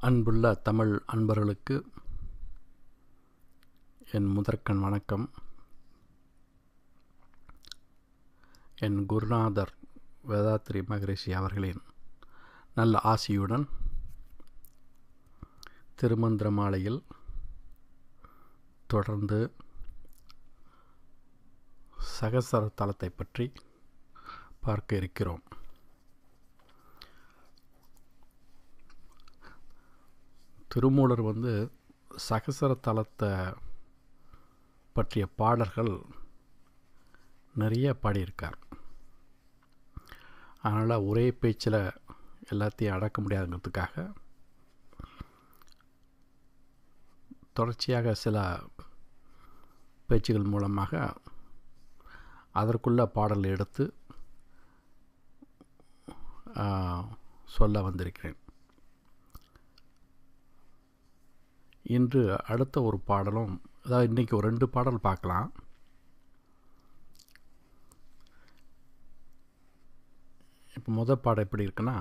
அன்புள்ள தமிழ் அன்பர்களுக்கு என் முதற்கண் வணக்கம். என் குருநாதர் வேதாத்ரி மகரிஷி அவர்களின் நல்ல ஆசியுடன் திருமந்திர மாலையில் தொடர்ந்து சகசர தலத்தை பற்றி பார்க்க இருக்கிறோம். திருமூலர் சகசர தலத்தை பற்றிய பாடல்கள் நிறைய பாடியிருக்கார். அதனால் ஒரே பேச்சில் எல்லாத்தையும் அடக்க முடியாதுங்கிறதுக்காக தொடர்ச்சியாக சில பேச்சுகள் மூலமாக அதற்குள்ள பாடல் எடுத்து சொல்ல வந்திருக்கிறேன். இன்று அடுத்த ஒரு பாடலும், அதாவது இன்றைக்கி ஒரு 2 பாடல் பார்க்கலாம். இப்போ முதல் பாடம் எப்படி இருக்குன்னா,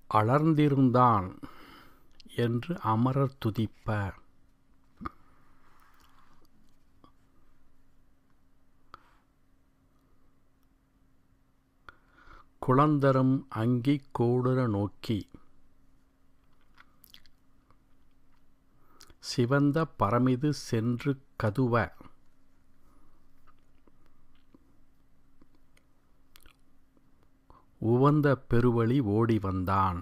அலர்ந்திருந்தான் என்று அமரர் துதிப்ப, குளந்தரும் அங்கி கூடுற நோக்கி, சிவந்த பரமிது சென்று கதுவ, உவந்த பெருவழி ஓடி வந்தான்.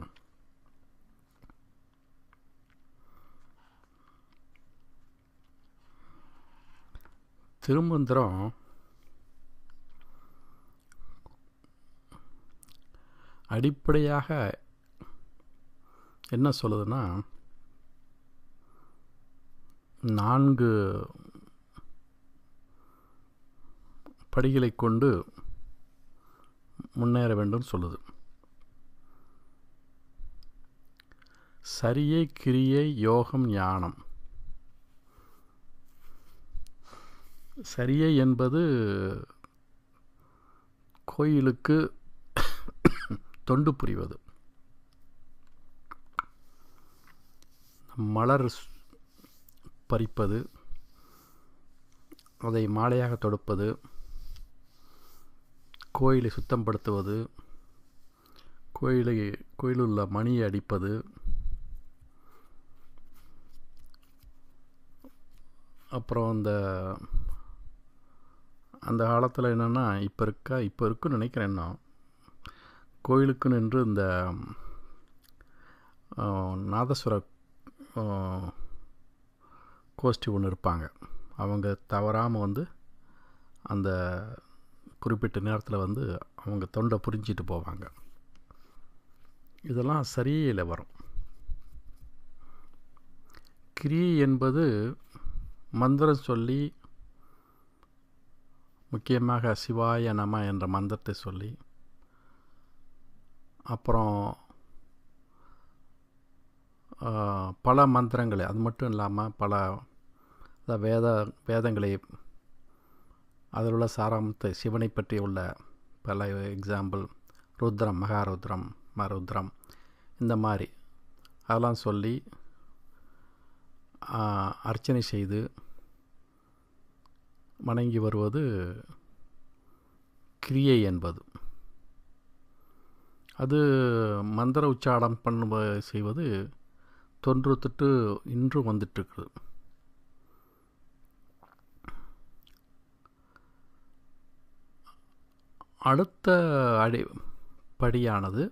திருமந்திரம் அடிப்படையாக என்ன சொல்லுதுன்னா, 4 படிகளை கொண்டு முன்னேற வேண்டும் சொல்லுது. சரியை, கிரியை, யோகம், ஞானம். சரியை என்பது கோயிலுக்கு தொண்டு புரிவது. மலர் பறிப்பது, அதை மாலையாக தொடுப்பது, கோயிலை சுத்தப்படுத்துவது, கோயிலுள்ள மணியை அடிப்பது, அப்புறம் அந்த காலத்தில் என்னென்னா, இப்போ இருக்குன்னு நினைக்கிறேன்னா, கோயிலுக்குன்னு என்று இந்த நாதஸ்வர கோஷ்டி ஒன்று இருப்பாங்க. அவங்க தவறாமல் அந்த குறிப்பிட்ட நேரத்தில் அவங்க தொண்டை புரிஞ்சிட்டு போவாங்க. இதெல்லாம் சரியில் வரும். கிரியை என்பது மந்திரம் சொல்லி, முக்கியமாக சிவாய நம என்ற மந்திரத்தை சொல்லி, அப்புறம் பல மந்திரங்களை, அது மட்டும் இல்லாமல் பல வேதங்களை, அதில் உள்ள சாராமத்தை, சிவனை பற்றி உள்ள பல எக்ஸாம்பிள், ருத்ரம், மகாருத்ரம், மருத்ரம், இந்த மாதிரி அதெல்லாம் சொல்லி அர்ச்சனை செய்து வணங்கி வருவது கிரியை என்பது. அது மந்திர உச்சாரணம் செய்வது தொன்று இன்றும் வந்துட்டுருக்குது. அடுத்த படியானது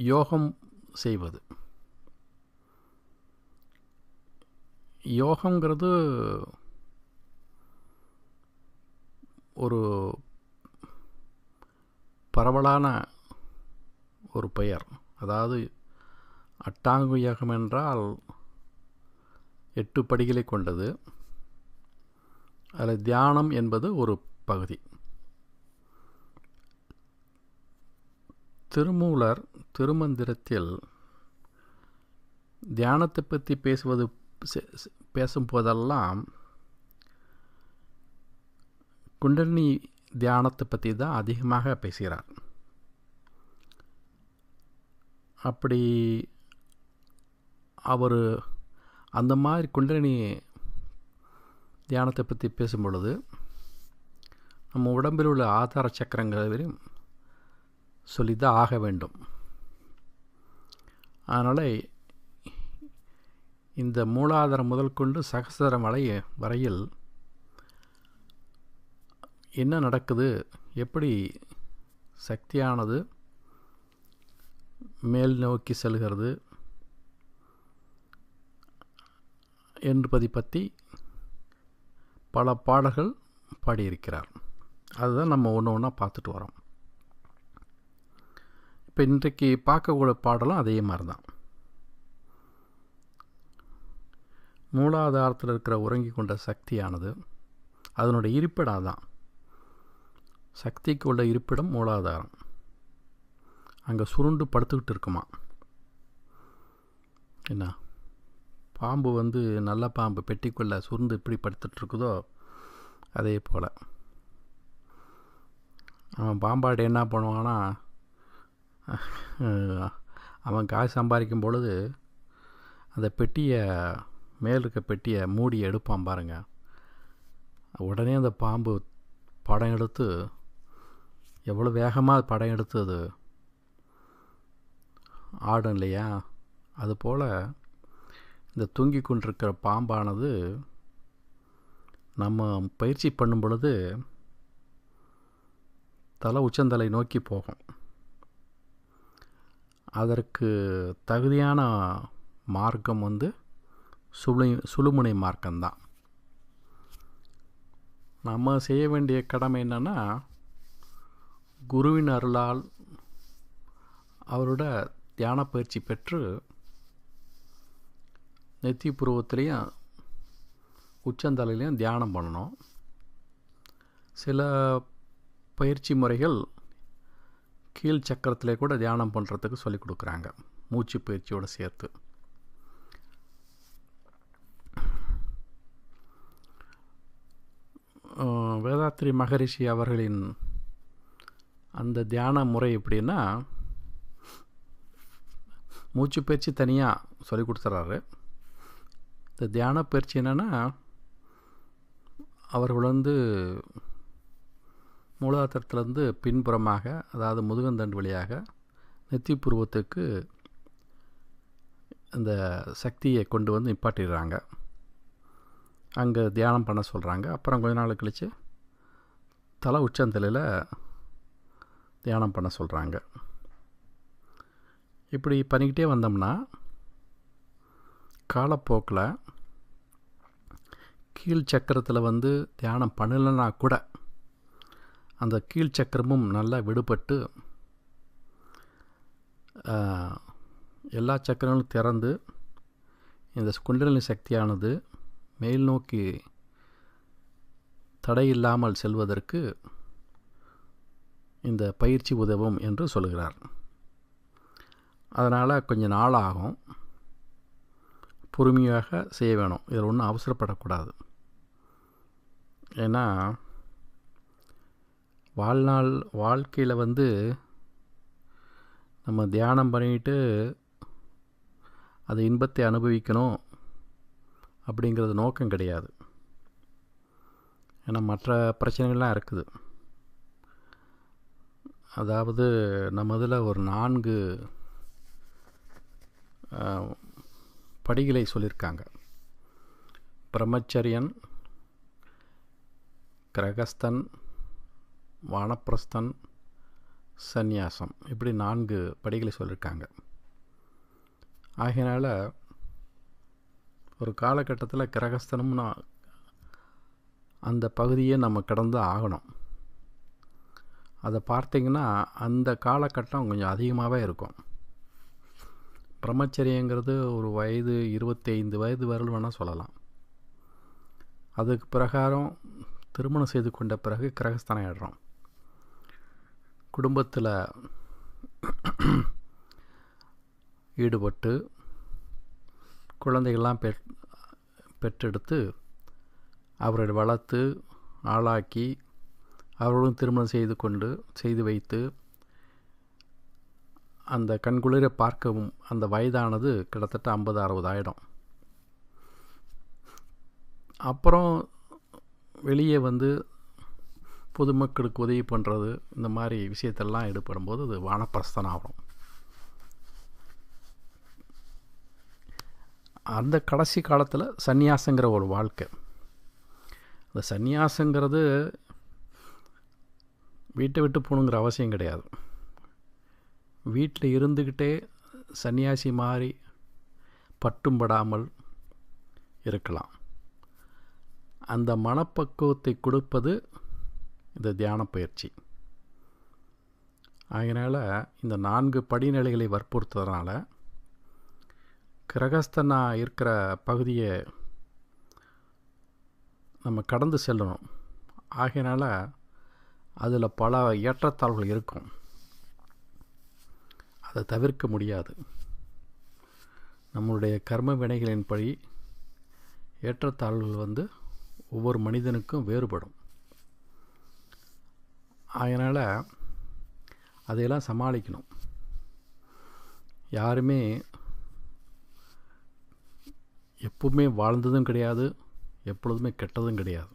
யோகம் செய்வது. யோகங்கிறது ஒரு பரவலான ஒரு பெயர். அதாவது அட்டாங்க யோகம் என்றால் 8 படிகளை கொண்டது. அதில் தியானம் என்பது ஒரு பகுதி. திருமூலர் திருமந்திரத்தில் தியானத்தை பற்றி பேசும்போதெல்லாம் குண்டலினி தியானத்தை பற்றி தான் அதிகமாக பேசுகிறார். அப்படி அவர் அந்த மாதிரி குண்டலினி தியானத்தை பற்றி பேசும் பொழுது நம்ம உடம்பில் உள்ள ஆதார சக்கரங்களையும் சொல்லி தான் ஆக வேண்டும். அதனால் இந்த மூலாதாரம் முதல் கொண்டு சகஸ்ரம் வரையில் என்ன நடக்குது, எப்படி சக்தியானது மேல் நோக்கி செல்கிறது என்பதை பற்றி பல பாடல்கள் பாடியிருக்கிறார். அதுதான் நம்ம ஒன்று ஒன்றா பார்த்துட்டு வரோம். இப்போ இன்றைக்கு பார்க்கக்கூடிய பாடலும் அதே மாதிரி தான். மூலாதாரத்தில் இருக்கிற உறங்கி கொண்ட சக்தியானது அதனுடைய இருப்பிடம் தான். சக்திக்கு உள்ள இருப்பிடம் மூலாதாரம். அங்கே சுருண்டு படுத்துக்கிட்டு இருக்குமா. என்ன பாம்பு நல்ல பாம்பு பெட்டிக்குள்ளே சுருண்டு இப்படி படுத்துட்ருக்குதோ அதே போல் அவன் பாம்பாடு என்ன பண்ணுவான்னா, அவன் காசு சம்பாதிக்கும் பொழுது அந்த பெட்டியை மேல் இருக்க பெட்டியை மூடி எடுப்பான் பாருங்க. உடனே அந்த பாம்பு படம் எடுத்து எவ்வளோ வேகமாக படம் எடுத்து அது ஆடும் இல்லையா. அதுபோல் இந்த தூங்கி கொண்டிருக்கிற பாம்பானது நம்ம பயிற்சி பண்ணும் பொழுது தலை உச்சந்தலை நோக்கி போகும். அதற்கு தகுதியான மார்க்கம் சுழுமுனை மார்க்கம்தான். நம்ம செய்ய வேண்டிய கடமை என்னென்னா, குருவின் அருளால் அவரோட தியான பயிற்சி பெற்று நெத்தி புருவத்திலையும் உச்சந்தலையிலையும் தியானம் பண்ணணும். சில பயிற்சி முறைகள் கீழ் சக்கரத்திலே கூட தியானம் பண்ணுறதுக்கு சொல்லிக் கொடுக்குறாங்க, மூச்சு பயிற்சியோடு சேர்த்து. வேதாத்ரி மகரிஷி அவர்களின் அந்த தியான முறை எப்படின்னா, மூச்சு பயிற்சி தனியாக சொல்லி கொடுத்துட்றாரு. இந்த தியான பயிற்சி என்னென்னா, அவர்கள் மூலாதாரத்திலேருந்து பின்புறமாக, அதாவது முதுகந்தண்டு வழியாக நெத்தி புருவத்துக்கு இந்த சக்தியை கொண்டு நிப்பாட்டிடுறாங்க. அங்கே தியானம் பண்ண சொல்கிறாங்க. அப்புறம் கொஞ்ச நாள் கழித்து தலை உச்சந்தலையில் தியானம் பண்ண சொல்கிறாங்க. இப்படி பண்ணிக்கிட்டே வந்தோம்னா காலப்போக்கில் கீழ் சக்கரத்தில் தியானம் பண்ணலைன்னா கூட அந்த கீழ் சக்கரமும் நல்லா விடுபட்டு எல்லா சக்கரங்களும் திறந்து இந்த குண்டலினி சக்தியானது மேல் நோக்கி தடையில்லாமல் செல்வதற்கு இந்த பயிற்சி உதவும் என்று சொல்கிறார். அதனால் கொஞ்சம் நாள் ஆகும், பொறுமையாக செய்ய வேணும். இதில் ஒன்றும் அவசரப்படக்கூடாது. ஏன்னா வாழ்க்கையில் நம்ம தியானம் பண்ணிட்டு அது இன்பத்தை அனுபவிக்கணும் அப்படிங்கிறது நோக்கம் கிடையாது. ஏன்னா மற்ற பிரச்சனைகள்லாம் இருக்குது. அதாவது நம்ம இதில் ஒரு 4 படிகளை சொல்லியிருக்காங்க. பிரம்மச்சரியன், கிரகஸ்தன், வானப்பிரஸ்தன், சந்நியாசம், இப்படி 4 படிகளை சொல்லியிருக்காங்க. ஆகையினால ஒரு காலகட்டத்தில் கிரகஸ்தனம்னா அந்த பகுதியை நம்ம கடந்து ஆகணும். அதை பார்த்திங்கன்னா அந்த காலகட்டம் கொஞ்சம் அதிகமாகவே இருக்கும். பிரம்மச்சரியங்கிறது ஒரு வயது 25 வயது வரலும் வேணால் சொல்லலாம். அதுக்கு பிரகாரம் திருமணம் செய்து கொண்ட பிறகு கிரகஸ்தானம் ஆகிடுறோம். குடும்பத்தில் ஈடுபட்டு குழந்தைகள்லாம் பெற்றெடுத்து அவர்களை வளர்த்து ஆளாக்கி அவர்களும் திருமணம் செய்து வைத்து அந்த கண்குளிர பார்க்கவும் அந்த வயதானது கிட்டத்தட்ட 50-60 ஆகிடும். அப்புறம் வெளியே வந்து பொதுமக்களுக்கு உதவி பண்ணுறது இந்த மாதிரி விஷயத்தெல்லாம் ஈடுபடும்போது அது வானப்பிரஸ்தனம் ஆகும். அந்த கடைசி காலத்தில் சந்நியாசங்கிற ஒரு வாழ்க்கை. அந்த சந்நியாசங்கிறது வீட்டை விட்டு போகணுங்கிற அவசியம் கிடையாது. வீட்டில் இருந்துக்கிட்டே சன்னியாசி மாதிரி பட்டும் படாமல் இருக்கலாம். அந்த மனப்பக்குவத்தை கொடுப்பது இந்த தியான பயிற்சி. அதனால் இந்த 4 படிநிலைகளை வற்புறுத்துறதுனால கிரகஸ்தனாக இருக்கிற பகுதியை நம்ம கடந்து செல்லணும். ஆகையினால அதில் பல ஏற்றத்தாழ்வுகள் இருக்கும். அதை தவிர்க்க முடியாது. நம்மளுடைய கர்ம வினைகளின்படி ஏற்றத்தாழ்வுகள் வந்து ஒவ்வொரு மனிதனுக்கும் வேறுபடும். அதனால் அதையெல்லாம் சமாளிக்கணும். யாருமே எப்பவுமே வாழ்ந்ததும் கிடையாது, எப்பொழுதுமே கெட்டதும் கிடையாது.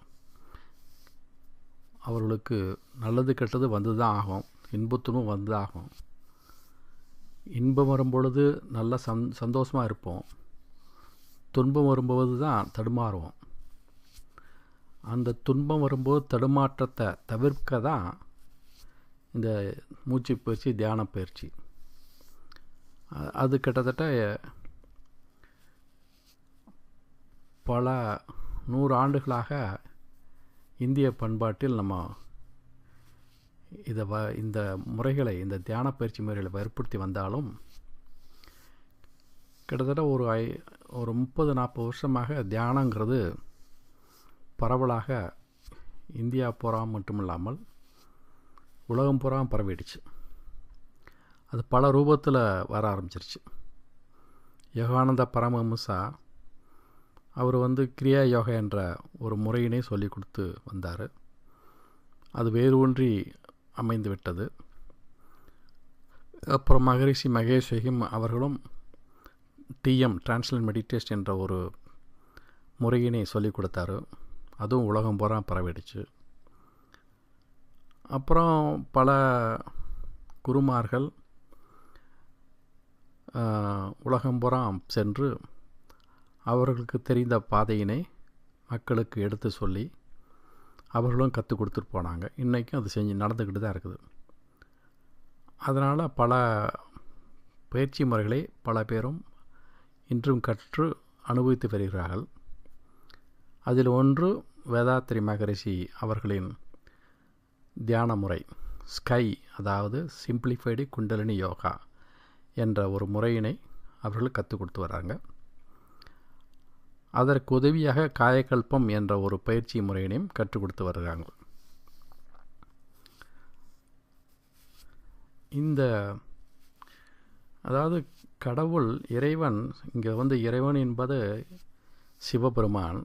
அவர்களுக்கு நல்லது கெட்டது வந்து தான் ஆகும், இன்பத்துணும் வந்து ஆகும். இன்பம் வரும்பொழுது நல்ல சந்தோஷமாக இருப்போம், துன்பம் வரும்போது தான் தடுமாறுவோம். அந்த துன்பம் வரும்போது தடுமாற்றத்தை தவிர்க்க தான் இந்த மூச்சு பயிற்சி, தியான பயிற்சி. அது கிட்டத்தட்ட பல 100 ஆண்டுகளாக இந்திய பண்பாட்டில் நம்ம இந்த முறைகளை, இந்த தியான பயிற்சி முறைகளை வற்புறுத்தி வந்தாலும் கிட்டத்தட்ட ஒரு 30-40 வருஷமாக தியானங்கிறது பரவலாக இந்தியா பூரா மட்டுமில்லாமல் உலகம் பூரா பரவிடுச்சு. அது பல ரூபத்தில் வர ஆரம்பிச்சிருச்சு. யோகானந்த பரமஹம்சா அவர் வந்து கிரியா யோகா என்ற ஒரு முறையினை சொல்லி கொடுத்து வந்தார். அது வேறு ஒன்றி அமைந்து விட்டது. அப்புறம் மகரிஷி மகேஷ் யோகி அவர்களும் TM டிரான்ஸ்லேட் மெடிடேஷன் என்ற ஒரு முறையினை சொல்லி கொடுத்தாரு. அதுவும் உலகம் பூரா பரவிடுச்சு. அப்புறம் பல குருமார்கள் உலகம் பூரா சென்று அவர்களுக்கு தெரிந்த பாதையினை மக்களுக்கு எடுத்து சொல்லி அவர்களும் கற்றுக் கொடுத்துட்டு போனாங்க. இன்றைக்கும் அது நடந்துக்கிட்டு தான் இருக்குது. அதனால் பல பயிற்சி முறைகளை பல பேரும் இன்றும் கற்று அனுபவித்து வருகிறார்கள். அதில் ஒன்று வேதாத்ரி மகரிஷி அவர்களின் தியான முறை ஸ்கை, அதாவது சிம்பிளிஃபைடு குண்டலினி யோகா என்ற ஒரு முறையினை அவர்கள் கற்றுக் கொடுத்து வராங்க. அதற்கு உதவியாக காயகல்பம் என்ற ஒரு பயிற்சி முறையினையும் கற்றுக் கொடுத்து வருகிறாங்க. அதாவது கடவுள், இறைவன், இங்கே வந்து இறைவன் என்பது சிவபெருமான்.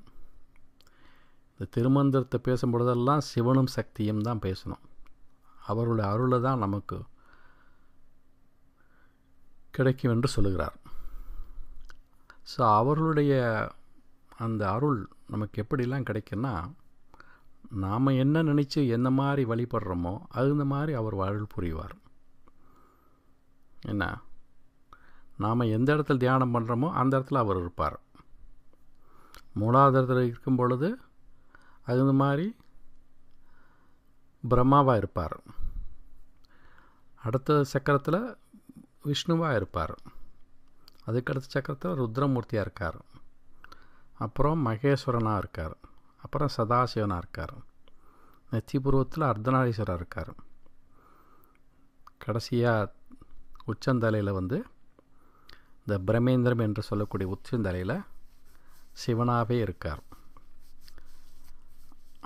இந்த திருமந்திரத்தை பேசும்பொழுதெல்லாம் சிவனும் சக்தியும் தான் பேசணும். அவருடைய அருளை தான் நமக்கு கிடைக்கும் என்று சொல்லுகிறார். ஸோ அவர்களுடைய அந்த அருள் நமக்கு எப்படிலாம் கிடைக்குன்னா, நாம் என்ன நினச்சி என்ன மாதிரி வழிபடுறோமோ அந்த மாதிரி அவர் அருள் புரிவார். என்ன, நாம் எந்த இடத்துல தியானம் பண்ணுறோமோ அந்த இடத்துல அவர் இருப்பார். 3வது இடத்துல இருக்கும் பொழுது அது மாதிரி பிரம்மாவாக இருப்பார். அடுத்த சக்கரத்தில் விஷ்ணுவாக இருப்பார். அதுக்கடுத்த சக்கரத்தில் ருத்ரமூர்த்தியாக இருக்கார். அப்புறம் மகேஸ்வரனாக இருக்கார். அப்புறம் சதாசிவனாக இருக்கார். நெத்திபுருவத்தில் அர்த்தநாரீஸ்வரர் இருக்கார். கடைசியாக உச்சந்தலையில் வந்து இந்த பிரம்மேந்திரம் என்று சொல்லக்கூடிய உச்சந்தலையில் சிவனாகவே இருக்கார்.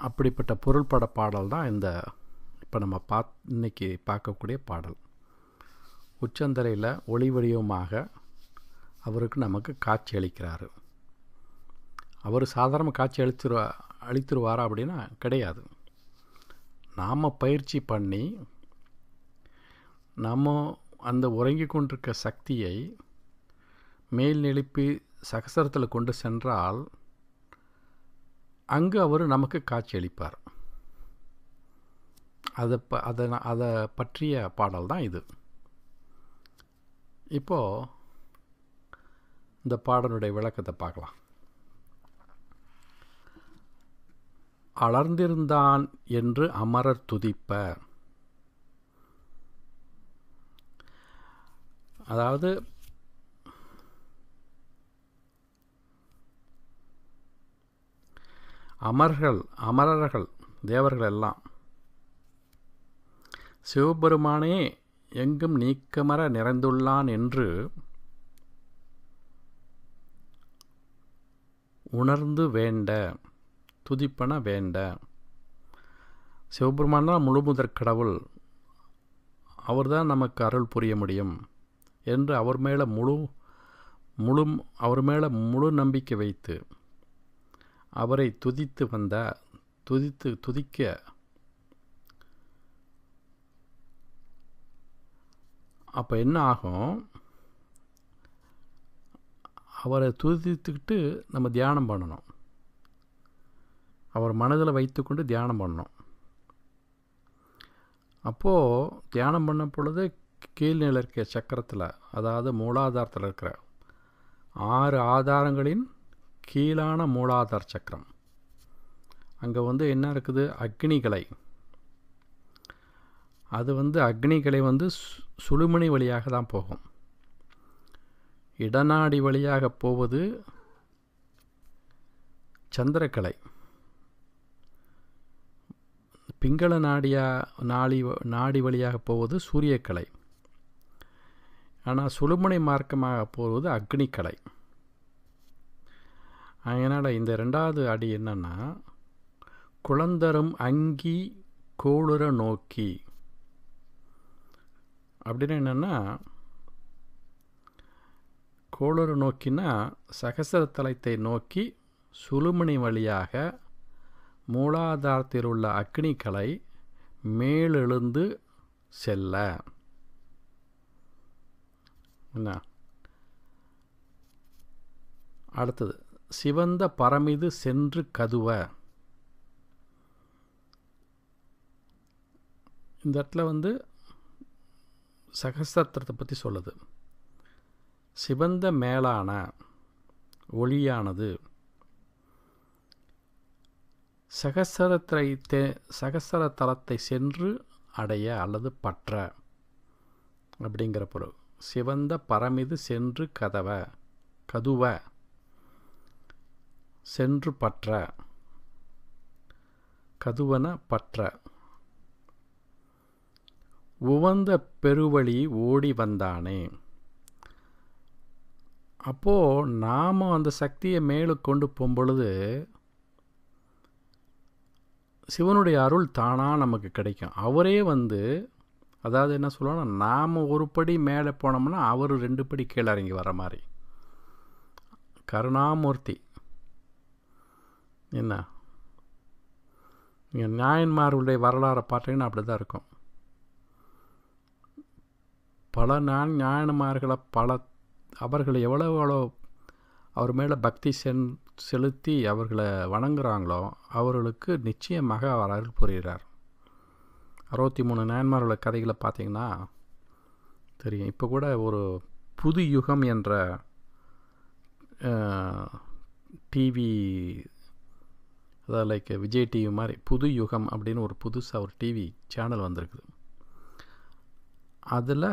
அப்படிப்பட்ட பொருள்பட பாடல் தான் இப்போ நம்ம இன்னைக்கு பார்க்கக்கூடிய பாடல். உச்சந்தலையில் ஒளி வடிவமாக அவருக்கு நமக்கு காட்சி அளிக்கிறார். அவர் சாதாரண காட்சி அளித்துருவாரா அப்படின்னா கிடையாது. நாம் பயிற்சி பண்ணி நம்ம அந்த உறங்கி கொண்டிருக்க சக்தியை மேல் எழுப்பி சகசரத்தில் கொண்டு சென்றால் அங்கு அவர் நமக்கு காட்சியளிப்பார். அதை பற்றிய பாடல் தான் இது. இப்போது இந்த பாடலுடைய விளக்கத்தை பார்க்கலாம். அலர்ந்திருந்தான் என்று அமரர் துதிப்ப. அதாவது அமரர்கள் தேவர்கள் எல்லாம் சிவபெருமானே எங்கும் நீக்கமர நிறைந்துள்ளான் என்று உணர்ந்து வேண்ட, துதிப்பன வேண்ட. சிவபெருமான் தான் முழுமுதற் கடவுள், அவர்தான் நமக்கு அருள் புரிய முடியும் என்று அவர் மேலே முழு நம்பிக்கை வைத்து அவரை துதிக்க அப்போ என்ன ஆகும்? அவரை துதித்துக்கிட்டு நம்ம தியானம் பண்ணணும். அவர் மனதில் வைத்துக்கொண்டு தியானம் பண்ணணும். அப்போது தியானம் பண்ண பொழுது கீழ்நிலை இருக்க சக்கரத்தில், அதாவது மூலாதாரத்தில் இருக்கிற 6 ஆதாரங்களின் கீழான மூலாதார சக்கரம், அங்கே என்ன இருக்குது? அக்னிகளை. அது அக்னிகளை சுழுமணி வழியாக தான் போகும். இடநாடி வழியாக போவது சந்திரக்கலை. பிங்கள நாடி வழியாக போவது சூரியக்கலை. ஆனால் சுழுமணி மார்க்கமாக போவது அக்னிக்கலை. அதனால் இந்த 2வது அடி என்னன்னா, குளந்தரும் அங்கி கோளுர நோக்கி. அப்படின்னா என்னென்னா, கோளுர நோக்கினா சகசரத்தலத்தை நோக்கி சுழுமணி வழியாக மூலாதாரத்தில் உள்ள அக்னிக்கலை மேலெழுந்து செல்ல. என்ன அடுத்தது? சிவந்த பரமிது சென்று கதுவ. இந்த இடத்துல சகஸ்திரத்தை பற்றி சொல்லுது. சிவந்த மேலான ஒளியானது சகசர தலத்தை சென்று அடைய அல்லது பற்ற அப்படிங்கிற பொருள். சிவந்த பரமிது சென்று கதுவ சென்று பற்ற, கதுவன பற்ற. உவந்த பெருவழி ஓடி வந்தானே. அப்போது நாம் அந்த சக்தியை மேலே கொண்டு போகும்பொழுது சிவனுடைய அருள் தானாக நமக்கு கிடைக்கும். அவரே அதாவது என்ன சொல்லுவாங்கன்னா, நாம் ஒரு படி மேலே போனோம்னா அவர் 2 படி கீழே இறங்கி வர மாதிரி. கருணாமூர்த்தி. என்ன நீங்கள் நாயன்மார்களுடைய வரலாறை பார்த்தீங்கன்னா அப்படி தான் இருக்கும். பல ஞானமார்களை அவர்கள் எவ்வளோ அவர் மேலே பக்தி செலுத்தி அவர்களை வணங்குறாங்களோ அவர்களுக்கு நிச்சயமாக அவர் அருள் புரிகிறார். 63 நாயன்மார்களோட கதைகளை பார்த்தீங்கன்னா தெரியும். இப்போ கூட ஒரு புது யுகம் என்ற டிவி, அதாவது லைக் விஜய் டிவி மாதிரி புது யுகம் அப்படின்னு ஒரு புதுசாக ஒரு டிவி சேனல் வந்திருக்குது. அதில்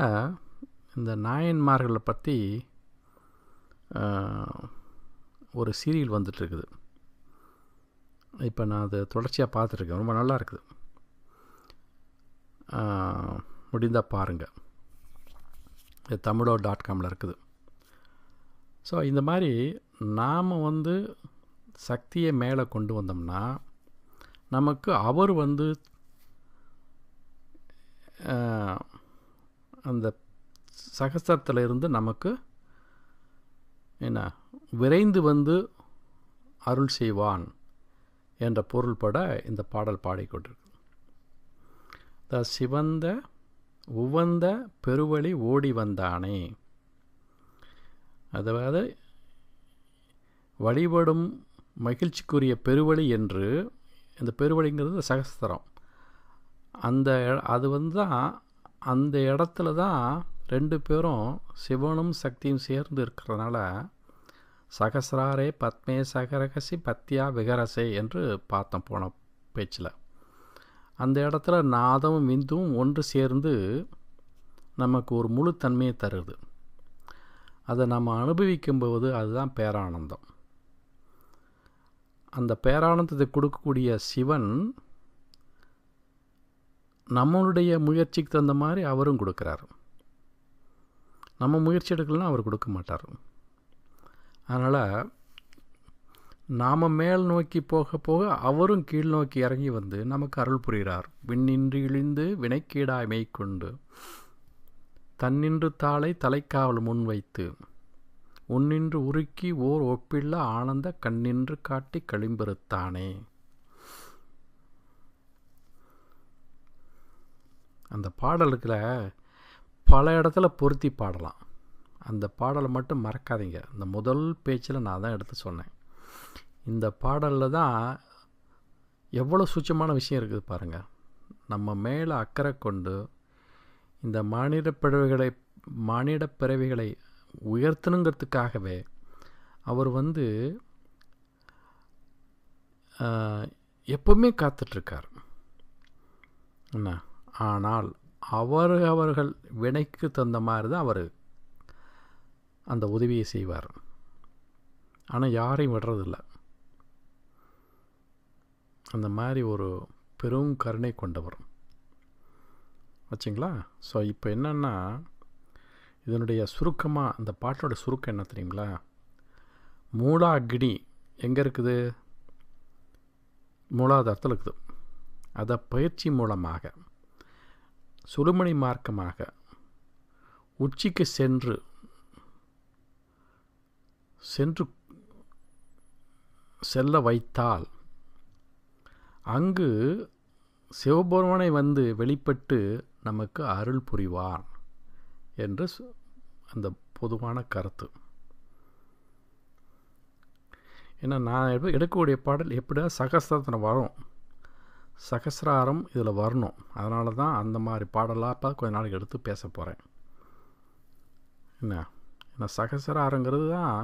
இந்த நாயன்மார்களை பற்றி ஒரு சீரியல் வந்துட்டுருக்குது. இப்போ நான் அதை தொடர்ச்சியாக பார்த்துட்ருக்கேன். ரொம்ப நல்லா இருக்குது. முடிந்தால் பாருங்கள். இது தமிழோ.comல இருக்குது. ஸோ இந்த மாதிரி நாம் சக்தியை மேலே கொண்டு வந்தோம்னா நமக்கு அவர் அந்த சகஸ்திரத்தில் இருந்து நமக்கு என்ன விரைந்து அருள் செய்வான் என்ற பொருள்பட இந்த பாடல் பாடிக்கொண்டிருக்கு. சிவந்த உவந்த பெருவழி ஓடி வந்தானே. அதாவது வழிபடும் மகிழ்ச்சிக்குரிய பெருவழி என்று, இந்த பெருவழிங்கிறது சகஸ்திரம். அது தான் அந்த இடத்துல தான் ரெண்டு பேரும் சிவனும் சக்தியும் சேர்ந்து இருக்கிறதுனால சகசிராரே பத்மே சகரகசி பத்தியா விகரசே என்று பார்த்தோம் போன பேச்சில். அந்த இடத்துல நாதமும் விந்துவும் ஒன்று சேர்ந்து நமக்கு ஒரு முழு தன்மையை தருது. அதை நம்ம அனுபவிக்கும்போது அதுதான் பேரானந்தம். அந்த பேரானந்தத்தை கொடுக்கக்கூடிய சிவன் நம்மளுடைய முயற்சிக்கு தகுந்த மாதிரி அவரும் கொடுக்குறாரு. நம்ம முயற்சி எடுக்கலன்னா அவர் கொடுக்க மாட்டார். அதனால் நாம் மேல் நோக்கி போக போக அவரும் கீழ் நோக்கி இறங்கி வந்து நமக்கு அருள் புரிகிறார். விண்ணின்று இழிந்து வினைக்கீடாய் மெய்க்கொண்டு தன்னின்று தாளை தலைக்காவல் முன்வைத்து உன்னின்று உருக்கி ஓர் ஒப்பில்லா ஆனந்த கண்ணின்று காட்டி களிம்பெருத்தானே. அந்த பாடலுக்குள்ள பல இடத்துல பொருத்தி பாடலாம். அந்த பாடலை மட்டும் மறக்காதீங்க. இந்த முதல் பேச்சில் நான் தான் எடுத்து சொன்னேன். இந்த பாடலில் தான் எவ்வளோ சூட்சமான விஷயம் இருக்குது பாருங்கள். நம்ம மேலே அக்கறை கொண்டு இந்த மானிட பிறவிகளை உயர்த்தணுங்கிறதுக்காகவே அவர் எப்பவுமே காத்துட்ருக்கார் என்ன. ஆனால் அவர்கள் வினைக்கு தகுந்த மாதிரி தான் அவர் அந்த உதவியை செய்வார். ஆனால் யாரையும் விடுறதில்லை. அந்த மாதிரி ஒரு பெரும் கருணை கொண்டவர் வச்சிங்களா. ஸோ இப்போ என்னென்னா, இதனுடைய சுருக்கமாக அந்த பாட்டோட சுருக்கம் என்ன தெரியுங்களா? மூலாக்னி எங்கே இருக்குது? மூலாதாரத்தில் இருக்குது. அதை பயிற்சி மூலமாக சுடுமணி மார்க்கமாக உச்சிக்கு சென்று செல்ல வைத்தால் அங்கு சிவபெருமானை வெளிப்பட்டு நமக்கு அருள் புரிவார் என்று அந்த பொதுவான கருத்து. ஏன்னா நான் எடுக்கக்கூடிய பாடல் எப்படியா சகஸ்திரத்தில் வரும், சகசிராரம் இதில் வரணும். அதனால தான் அந்த மாதிரி பாடலாக கொஞ்ச நாளைக்கு எடுத்து பேச போகிறேன். ஏன்னா சகசிராரங்கிறது தான்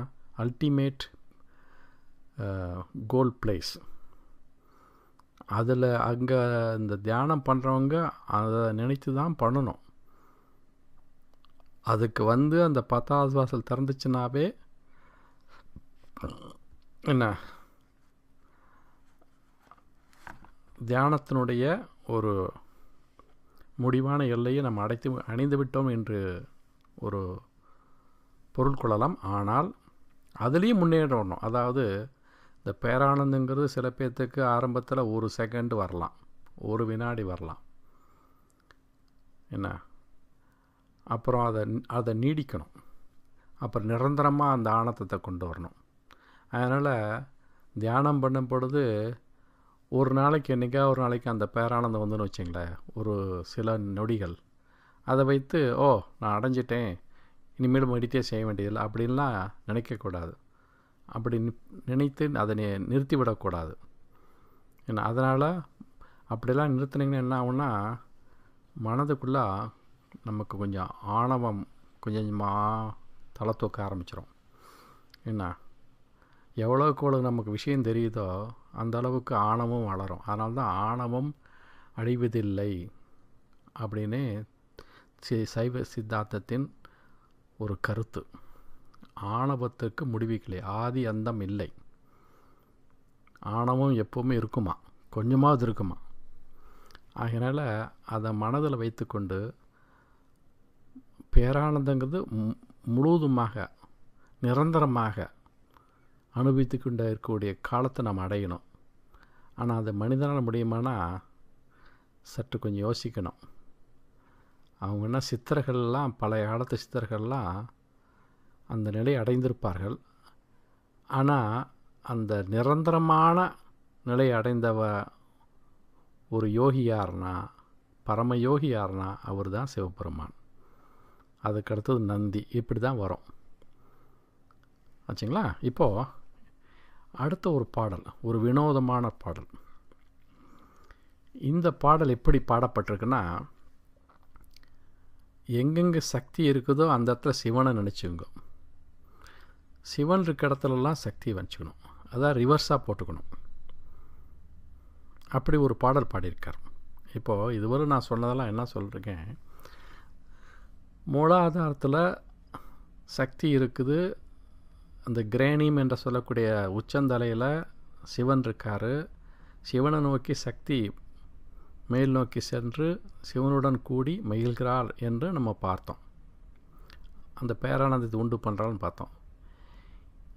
அல்டிமேட் கோல் பிளேஸ். அதில் அங்கே இந்த தியானம் பண்ணுறவங்க அதை நினைத்து தான் பண்ணணும். அதுக்கு அந்த 10வது வாசல் திறந்துச்சுனாவே என்ன தியானத்தினுடைய ஒரு முடிவான எல்லையை நம்ம அடைந்து விட்டோம் என்று ஒரு பொருள் கொள்ளலாம். ஆனால் அதுலேயும் முன்னேறணும். அதாவது இந்த பேரானந்தங்கிறது சில பேர்த்துக்கு ஆரம்பத்தில் 1 செகண்ட் வரலாம், 1 வினாடி வரலாம் என்ன. அப்புறம் அதை நீடிக்கணும். அப்புறம் நிரந்தரமாக அந்த ஆனந்தத்தை கொண்டு வரணும். அதனால் தியானம் பண்ணும் பொழுது ஒரு நாளைக்கு ஒரு நாளைக்கு அந்த பேரானந்தம் வந்துன்னு வச்சிங்களேன், ஒரு சில நொடிகள் அதை வைத்து நான் அடைஞ்சிட்டேன், இனிமேல் மெடிட்டே செய்ய வேண்டியதில்லை அப்படின்லாம் நினைக்கக்கூடாது. அப்படி நினைத்து அதை நிறுத்திவிடக்கூடாது. ஏன்னா அதனால் அப்படிலாம் நிறுத்தினீங்கன்னா என்ன ஆகுன்னா, மனதுக்குள்ளே நமக்கு கொஞ்சம் ஆணவம் கொஞ்சமாக தலை தூக்க ஆரம்பிச்சிடும். என்ன எவ்வளோக்கு நமக்கு விஷயம் தெரியுதோ அந்த அளவுக்கு ஆணவம் வளரும். அதனால தான் ஆணவம் அழிவதில்லை அப்படின்னு சைவ சித்தாந்தத்தின் ஒரு கருத்து. ஆணவத்திற்கு முடிவுகளே, ஆதி அந்தம் இல்லை. ஆணவம் எப்போவுமே இருக்குமா, கொஞ்சமாவது இருக்குமா. அதனால் அதை மனதில் வைத்துக்கொண்டு பேரானந்தங்கிறது முழுவதுமாக நிரந்தரமாக அனுபவித்து கொண்டு இருக்கக்கூடிய காலத்தை நம்ம அடையணும். ஆனால் அது மனிதனால் முடியுமானா சற்று கொஞ்சம் யோசிக்கணும். அவங்க என்ன சித்தர்கள்லாம், பழைய காலத்து சித்தர்கள்லாம் அந்த நிலையை அடைந்திருப்பார்கள். ஆனால் அந்த நிரந்தரமான நிலையை அடைந்தவ ஒரு யோகி யாருன்னா பரமயோகி யாருன்னா அவர் தான் சிவபெருமான். அதுக்கடுத்தது நந்தி. இப்படி தான் வரும் ஆச்சுங்களா. இப்போது அடுத்த ஒரு பாடல், ஒரு வினோதமான பாடல். இந்த பாடல் எப்படி பாடப்பட்டிருக்குன்னா, எங்கெங்கே சக்தி இருக்குதோ அந்த இடத்துல சிவனை நினச்சிங்க. சிவன் இருக்க இடத்துலலாம் சக்தியை வச்சுக்கணும். அதான் ரிவர்ஸாக போட்டுக்கணும். அப்படி ஒரு பாடல் பாடியிருக்கார். இப்போது இதுவரை நான் சொன்னதெல்லாம் என்ன சொல்லியிருக்கேன், மூலாதாரத்தில் சக்தி இருக்குது. அந்த கிரேனியம் என்று சொல்லக்கூடிய உச்சந்தலையில் சிவன் இருக்கார். சிவனை நோக்கி சக்தி மேல் நோக்கி சென்று சிவனுடன் கூடி மகிழ்கிறாள் என்று நம்ம பார்த்தோம். அந்த பேரானந்தத்தை உண்டு பண்ணுறாள்னு பார்த்தோம்.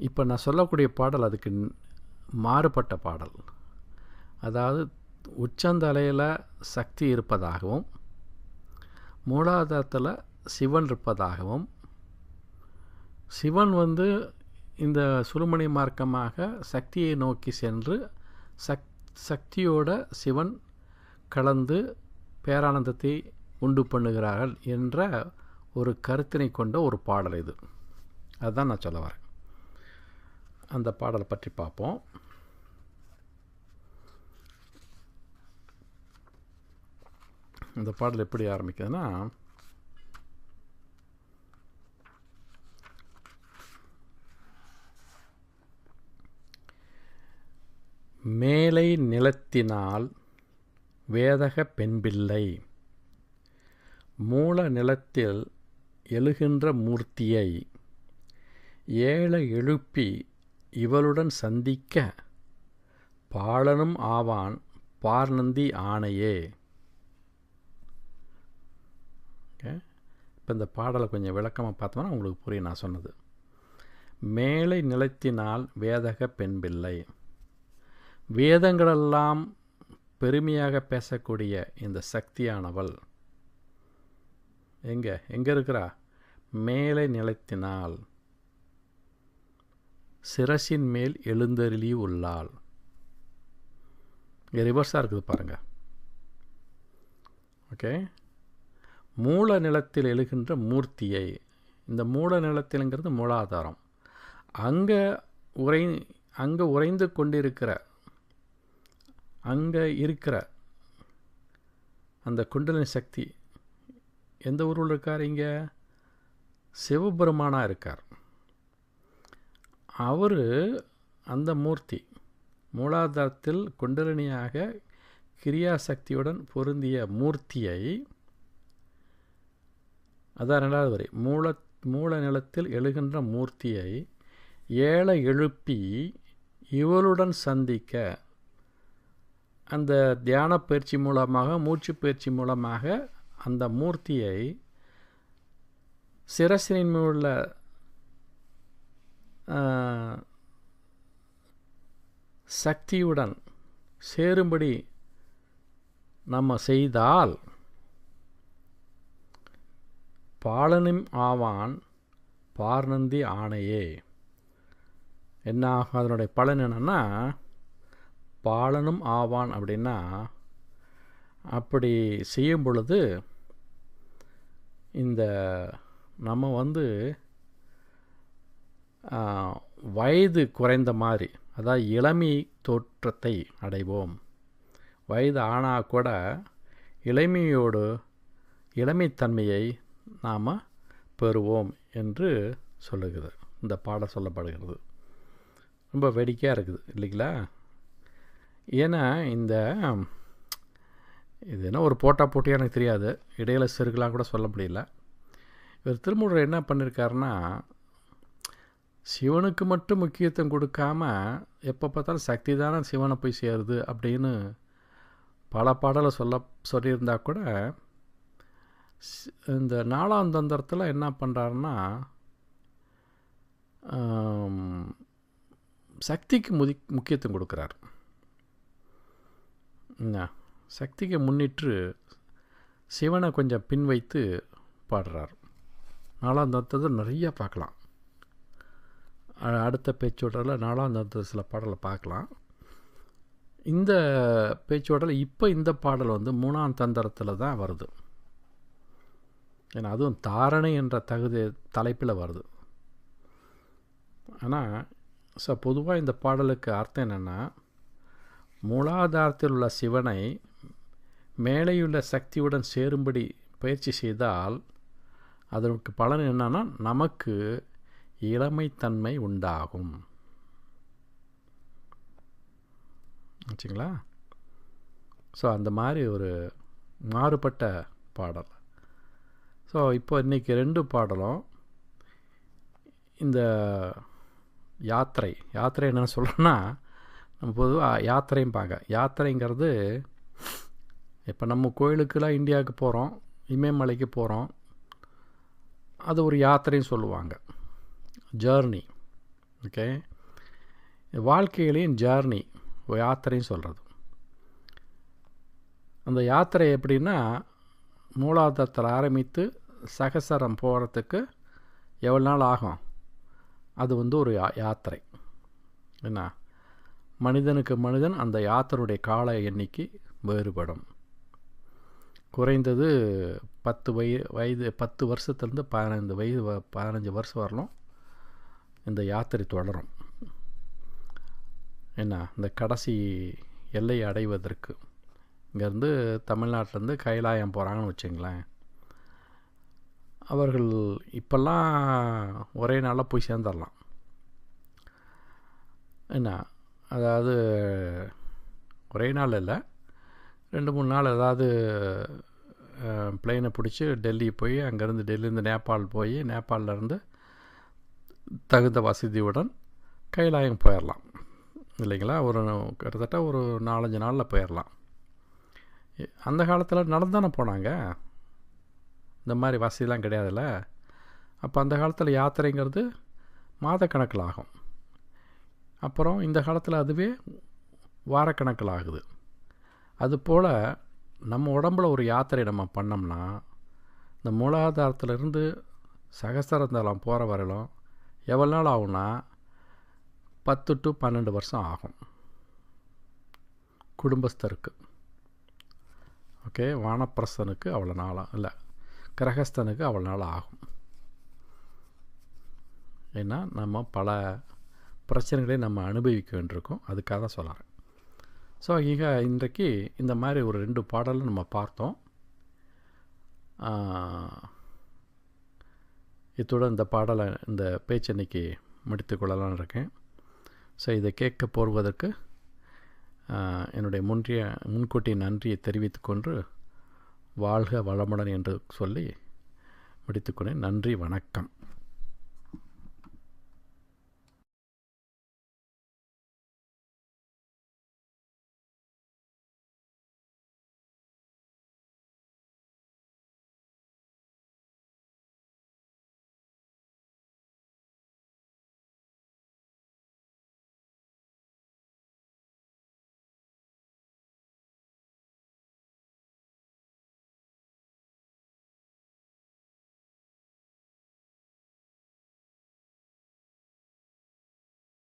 இப்போ நான் சொல்லக்கூடிய பாடல் அதுக்கு மாறுபட்ட பாடல். அதாவது உச்சந்தலையில் சக்தி இருப்பதாகவும் மூலாதாரத்தில் சிவன் இருப்பதாகவும், சிவன் இந்த சுழுமணி மார்க்கமாக சக்தியை நோக்கி சென்று சக்தியோட சிவன் கலந்து பேரானந்தத்தை உண்டு பண்ணுகிறார்கள் என்ற ஒரு கருத்தினை கொண்ட ஒரு பாடல் இது. அதுதான் நான் சொல்ல வரேன். அந்த பாடலை பற்றி பார்ப்போம். இந்த பாடல் எப்படி ஆரம்பிக்குதுன்னா, மேலை நிலத்தினால் வேதக பெண்பிள்ளை மூல நிலத்தில் எழுகின்ற மூர்த்தியை ஏழ எழுப்பி இவளுடன் சந்திக்க பாலனும் ஆவான் பார்நந்தி ஆணையே. இப்போ இந்த பாடலை கொஞ்சம் விளக்கமாக பார்த்தோம்னா உங்களுக்கு புரியும் நான் சொன்னது. மேலை நிலத்தினால் வேதக பெண்பிள்ளை, வேதங்களெல்லாம் பெருமையாக பேசக்கூடிய இந்த சக்தியானவள் எங்கே இருக்கிறா? மேலை நிலத்தினால் சிரசின் மேல் எழுந்தருளி உள்ளாள். இங்கே ரிவர்ஸாக இருக்குது பாருங்கள். ஓகே, மூல நிலத்தில் எழுகின்ற மூர்த்தியை, இந்த மூல நிலத்தில்ங்கிறது மூலாதாரம், அங்கே உறைந்து கொண்டிருக்கிற, அங்கே இருக்கிற அந்த குண்டலினி சக்தி எந்த ஊரில் இருக்கார்? இங்கே சிவபெருமானாக இருக்கார். அவர் அந்த மூர்த்தி மூலாதாரத்தில் குண்டலினியாக கிரியாசக்தியுடன் பொருந்திய மூர்த்தியை, அதான் ரெண்டாவது வரை, மூல நிலத்தில் எழுகின்ற மூர்த்தியை ஏழ எழுப்பி இவளுடன் சந்திக்க, அந்த தியான பயிற்சி மூலமாக, மூச்சு பயிற்சி மூலமாக அந்த மூர்த்தியை சிரசினின் உள்ள சக்தியுடன் சேரும்படி நம்ம செய்தால் பாலனும் ஆவான் பார்நந்தி ஆணையே. என்ன ஆகும்? அதனுடைய பலன் என்னன்னா, பாலனும் ஆவான் அப்படின்னா, அப்படி செய்யும் பொழுது இந்த நம்ம வயது குறைந்த மாதிரி, அதாவது இளமை தோற்றத்தை அடைவோம். வயது ஆனால் கூட இளமைத்தன்மையை நாம் பெறுவோம் என்று சொல்லுகிறது. இந்த பாடம் சொல்லப்படுகிறது. ரொம்ப வேடிக்கையாக இருக்குது இல்லைங்களா? ஏன்னா இது என்ன ஒரு போட்டியாக எனக்கு தெரியாது, இடையில செருக்கலாம் கூட சொல்ல முடியல. இவர் திருமூலர் என்ன பண்ணியிருக்காருன்னா, சிவனுக்கு மட்டும் முக்கியத்துவம் கொடுக்காம எப்போ பார்த்தாலும் சக்தி தானே சிவனை போய் சேருது அப்படின்னு பல பாடலை சொல்லியிருந்தா கூட, இந்த நாலாம் தந்திரத்தில் என்ன பண்ணுறாருன்னா, சக்திக்கு முக்கியத்துவம் கொடுக்குறார். சக்திக்கு முன்னிட்டு சிவனை கொஞ்சம் பின் வைத்து பாடுறார். நாலாம் தந்திரத்தை நிறைய பார்க்கலாம். அடுத்த பேச்சோடரில் நாலாம் தந்திர சில பாடலை பார்க்கலாம். இந்த பேச்சுவாடல் இப்போ இந்த பாடல் வந்து 3ஆம் தந்திரத்தில் தான் வருது. ஏன்னா அதுவும் தாரணை என்ற தலைப்பில் வருது. ஆனால் பொதுவாக இந்த பாடலுக்கு அர்த்தம் என்னென்னா, மூலாதாரத்தில் உள்ள சிவனை மேலேயுள்ள சக்தியுடன் சேரும்படி பயிற்சி செய்தால் அதற்கு பலன் என்னன்னா, நமக்கு இளமைத்தன்மை உண்டாகும். ஆச்சுங்களா? அந்த மாதிரி ஒரு மாறுபட்ட பாடல். இப்போ இன்றைக்கி 2 பாடலும் இந்த யாத்திரை என்னென்னு சொல்கிறோன்னா, நம்ம பொதுவாக யாத்திரைம்பாங்க. யாத்திரைங்கிறது இப்போ நம்ம கோயிலுக்கெல்லாம் இந்தியாவுக்கு போகிறோம், இமயமலைக்கு போகிறோம், அது ஒரு யாத்திரைன்னு சொல்லுவாங்க, ஜேர்னி. ஓகே, வாழ்க்கையிலையும் ஜேர்னி யாத்திரைன்னு சொல்கிறது. அந்த யாத்திரை எப்படின்னா, மூலாதாரத்தில் ஆரம்பித்து சகசரம் போகிறதுக்கு எவ்வளோ நாள் ஆகும், அது வந்து ஒரு யாத்திரை. என்ன, மனிதனுக்கு மனிதன் அந்த யாத்திரையுடைய கால எண்ணிக்கை வேறுபடும். குறைந்தது 10 வருஷத்துலேருந்து 15 வருஷம் வரலும் இந்த யாத்திரை தொடரும். என்ன, இந்த கடைசி எல்லையை அடைவதற்கு இங்கேருந்து தமிழ்நாட்டிலேருந்து கைலாயம் போகிறாங்கன்னு வச்சுங்களேன். அவர்கள் இப்போல்லாம் ஒரே நாளில் போய் சேர்ந்துடலாம். என்ன, அதாவது ஒரே நாள் இல்லை, 2-3 நாள், அதாவது பிளெயினை பிடிச்சி டெல்லி போய், அங்கேருந்து டெல்லியிலேருந்து நேபாள் போய், நேபாளிலேருந்து தகுந்த வசதியுடன் கைலாயம் போயிடலாம் இல்லைங்களா. கிட்டத்தட்ட ஒரு 4-5 நாளில் போயிடலாம். அந்த காலத்தில் நடந்தானே போனாங்க, இந்த மாதிரி வசதிலாம் கிடையாதுல்ல. அப்போ அந்த காலத்தில் யாத்திரைங்கிறது மாதக்கணக்கில் ஆகும். அப்புறம் இந்த காலத்தில் அதுவே வாரக்கணக்கில் ஆகுது. அதுபோல் நம்ம உடம்பில் ஒரு யாத்திரை நம்ம பண்ணோம்னா, இந்த மூலாதாரத்திலிருந்து சகசரந்தலம் போகிற வரையிலும் எவ்வளோ நாள் ஆகும்னா 10 to 12 வருஷம் ஆகும் குடும்பஸ்தருக்கு. ஓகே, வானப்பிரஸ்தனுக்கு அவ்வளோ நாளாக இல்லை, கிரகஸ்தனுக்கு அவ்வளோ நாள் ஆகும். ஏன்னா நம்ம பல பிரச்சனைகளை நம்ம அனுபவிக்க வேண்டியிருக்கோம், அதுக்காக தான் சொல்கிறேன். இன்றைக்கு இந்த மாதிரி ஒரு 2 பாடலும் நம்ம பார்த்தோம். இத்துடன் இந்த பாடலை, இந்த பேச்சு இன்னைக்கு முடித்து கொள்ளலான்னு இருக்கேன். இதை கேட்க போவதற்கு என்னுடைய முன்கூட்டிய நன்றியை தெரிவித்துக்கொண்டு வாழ்க வளமுடன் என்று சொல்லி முடித்துக்கொண்டேன். நன்றி, வணக்கம்.